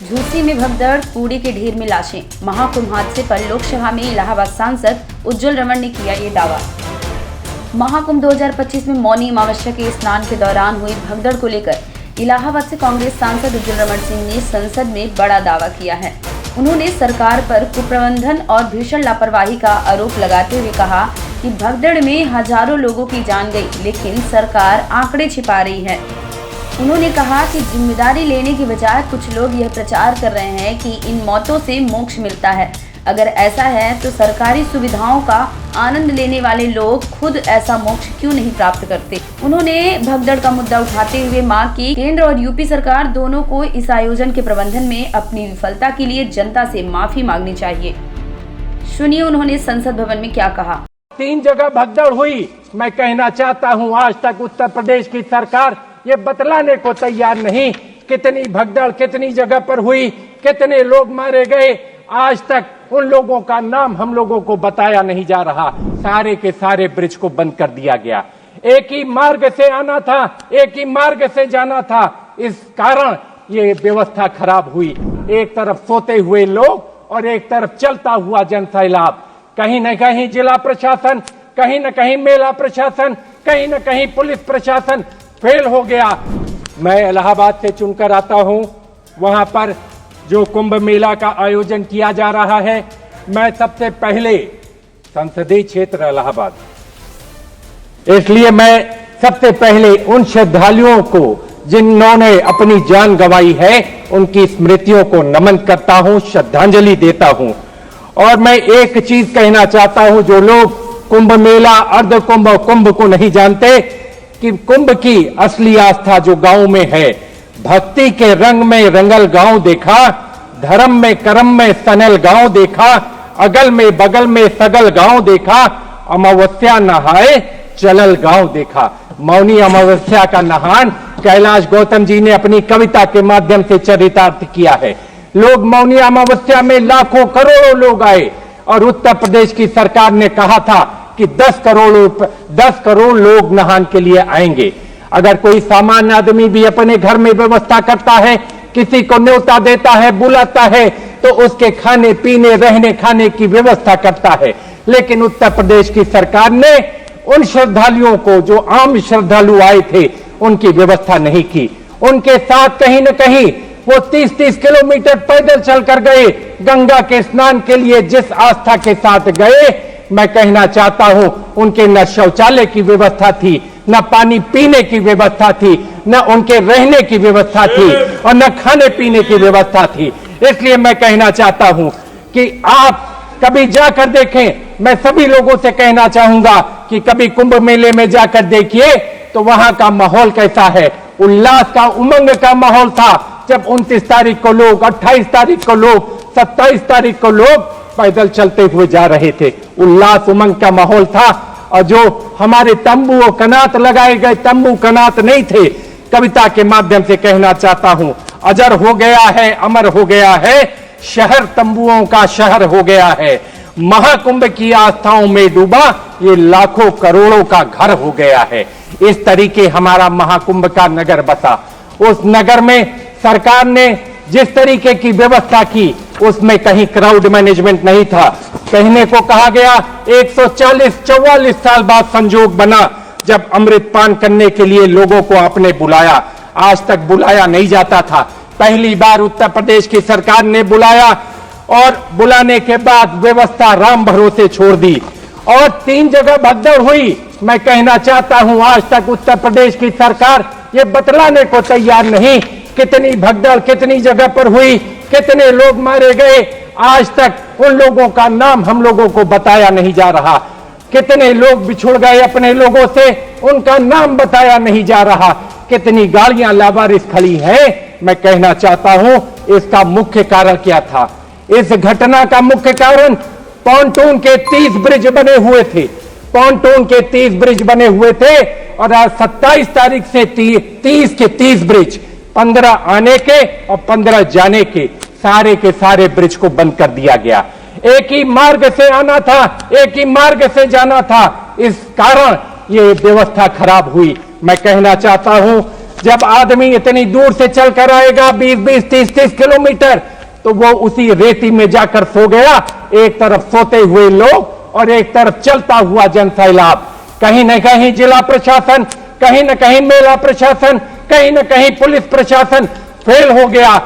झूसी में भगदड़, कूड़े के ढेर में लाशें। महाकुंभ हादसे पर लोकसभा में इलाहाबाद सांसद उज्जवल रमण ने किया ये दावा। महाकुंभ 2025 में मौनी अमावस्या के स्नान के दौरान हुई भगदड़ को लेकर इलाहाबाद से कांग्रेस सांसद उज्जवल रमण सिंह ने संसद में बड़ा दावा किया है। उन्होंने सरकार पर कुप्रबंधन और भीषण लापरवाही का आरोप लगाते हुए कहा कि भगदड़ में हजारों लोगों की जान गई, लेकिन सरकार आंकड़े छिपा रही है। उन्होंने कहा कि जिम्मेदारी लेने के बजाय कुछ लोग यह प्रचार कर रहे हैं कि इन मौतों से मोक्ष मिलता है। अगर ऐसा है तो सरकारी सुविधाओं का आनंद लेने वाले लोग खुद ऐसा मोक्ष क्यों नहीं प्राप्त करते। उन्होंने भगदड़ का मुद्दा उठाते हुए मांग की केंद्र और यूपी सरकार दोनों को इस आयोजन के प्रबंधन में अपनी विफलता के लिए जनता से माफी मांगनी चाहिए। सुनिए उन्होंने संसद भवन में क्या कहा। 3 जगह भगदड़ हुई। मैं कहना चाहता हूं, आज तक उत्तर प्रदेश की सरकार ये बतलाने को तैयार नहीं कितनी भगदड़ कितनी जगह पर हुई, कितने लोग मारे गए। आज तक उन लोगों का नाम हम लोगों को बताया नहीं जा रहा। सारे के सारे ब्रिज को बंद कर दिया गया। एक ही मार्ग से आना था, एक ही मार्ग से जाना था। इस कारण ये व्यवस्था खराब हुई। एक तरफ सोते हुए लोग और एक तरफ चलता हुआ जनसैलाब। कहीं न कहीं जिला प्रशासन, कहीं न कहीं मेला प्रशासन, कहीं न कहीं पुलिस प्रशासन फेल हो गया। मैं इलाहाबाद से चुनकर आता हूं, वहां पर जो कुंभ मेला का आयोजन किया जा रहा है, मैं सबसे पहले संसदीय क्षेत्र इलाहाबाद, इसलिए मैं सबसे पहले उन श्रद्धालुओं को जिन्होंने अपनी जान गंवाई है उनकी स्मृतियों को नमन करता हूं, श्रद्धांजलि देता हूं। और मैं एक चीज कहना चाहता हूं, जो लोग कुंभ मेला, अर्ध कुंभ और कुंभ को नहीं जानते, कि कुंभ की असली आस्था जो गांव में है, भक्ति के रंग में रंगल गांव देखा, धर्म में कर्म में सनल गांव देखा, अगल में बगल में सगल गांव देखा, अमावस्या नहाए चलल गांव देखा। मौनी अमावस्या का नहान कैलाश गौतम जी ने अपनी कविता के माध्यम से चरितार्थ किया है। लोग मौनी अमावस्या में लाखों करोड़ों लोग आए और उत्तर प्रदेश की सरकार ने कहा था कि 10 करोड़ लोग नहान के लिए आएंगे। अगर कोई सामान्य आदमी भी अपने घर में व्यवस्था करता है, किसी को न्योता देता है, बुलाता है, तो उसके खाने पीने रहने खाने की व्यवस्था करता है। लेकिन उत्तर प्रदेश की सरकार ने उन श्रद्धालुओं को, जो आम श्रद्धालु आए थे, उनकी व्यवस्था नहीं की। उनके साथ कहीं न कहीं वो 30-30 किलोमीटर पैदल चलकर गए गंगा के स्नान के लिए। जिस आस्था के साथ गए, मैं कहना चाहता हूं, उनके न शौचालय की व्यवस्था थी, न पानी पीने की व्यवस्था थी, न उनके रहने की व्यवस्था थी और न खाने पीने की व्यवस्था थी। इसलिए मैं कहना चाहता हूं कि आप कभी जाकर देखें। मैं सभी लोगों से कहना चाहूंगा कि कभी कुंभ मेले में जाकर देखिए तो वहां का माहौल कैसा है। उल्लास का, उमंग का माहौल था। जब 29 तारीख को लोग, 28 तारीख को लोग, 27 तारीख को लोग पैदल चलते हुए जा रहे थे, उल्लास उमंग का माहौल था। और जो हमारे तंबू और कनात लगाए गए, तंबू कनात नहीं थे। कविता के माध्यम से कहना चाहता हूं, अजर हो गया है, अमर हो गया है, शहर तंबुओं का शहर हो गया है। महाकुंभ की आस्थाओं में डूबा ये लाखों करोड़ों का घर हो गया है। इस तरीके हमारा महाकुंभ का नगर बसा। उस नगर में सरकार ने जिस तरीके की व्यवस्था की, उसमें कहीं क्राउड मैनेजमेंट नहीं था। कहने को कहा गया 144 साल बाद संजोग बना जब अमृत पान करने के लिए लोगों को आपने बुलाया। आज तक बुलाया नहीं जाता था। पहली बार उत्तर प्रदेश की सरकार ने बुलाया और बुलाने के बाद व्यवस्था राम भरोसे छोड़ दी और 3 जगह भगदड़ हुई। मैं कहना चाहता हूं, आज तक उत्तर प्रदेश की सरकार ये बतलाने को तैयार नहीं कितनी भगदड़ कितनी जगह पर हुई, कितने लोग मारे गए। आज तक उन लोगों का नाम हम लोगों को बताया नहीं जा रहा। कितने लोग बिछुड़ गए अपने लोगों से, उनका नाम बताया नहीं जा रहा। कितनी गाड़ियां लावारिस खड़ी हैं। मैं कहना चाहता हूं, इसका मुख्य कारण क्या था? इस घटना का मुख्य कारण पॉन्टून के 30 ब्रिज बने हुए थे। पॉन्टून के 30 ब्रिज बने हुए थे और आज 27 तारीख से 30 के 30 ब्रिज, 15 आने के और 15 जाने के सारे ब्रिज को बंद कर दिया गया। एक ही मार्ग से आना था, एक ही मार्ग से जाना था। इस कारण ये व्यवस्था खराब हुई। मैं कहना चाहता हूं, जब आदमी इतनी दूर से चल कर आएगा 20-20, 30-30 किलोमीटर, तो वो उसी रेती में जाकर सो गया। एक तरफ सोते हुए लोग और एक तरफ चलता हुआ जनसैलाब। कहीं न कहीं जिला प्रशासन, कहीं न कहीं मेला प्रशासन, कहीं न कहीं पुलिस प्रशासन फेल हो गया।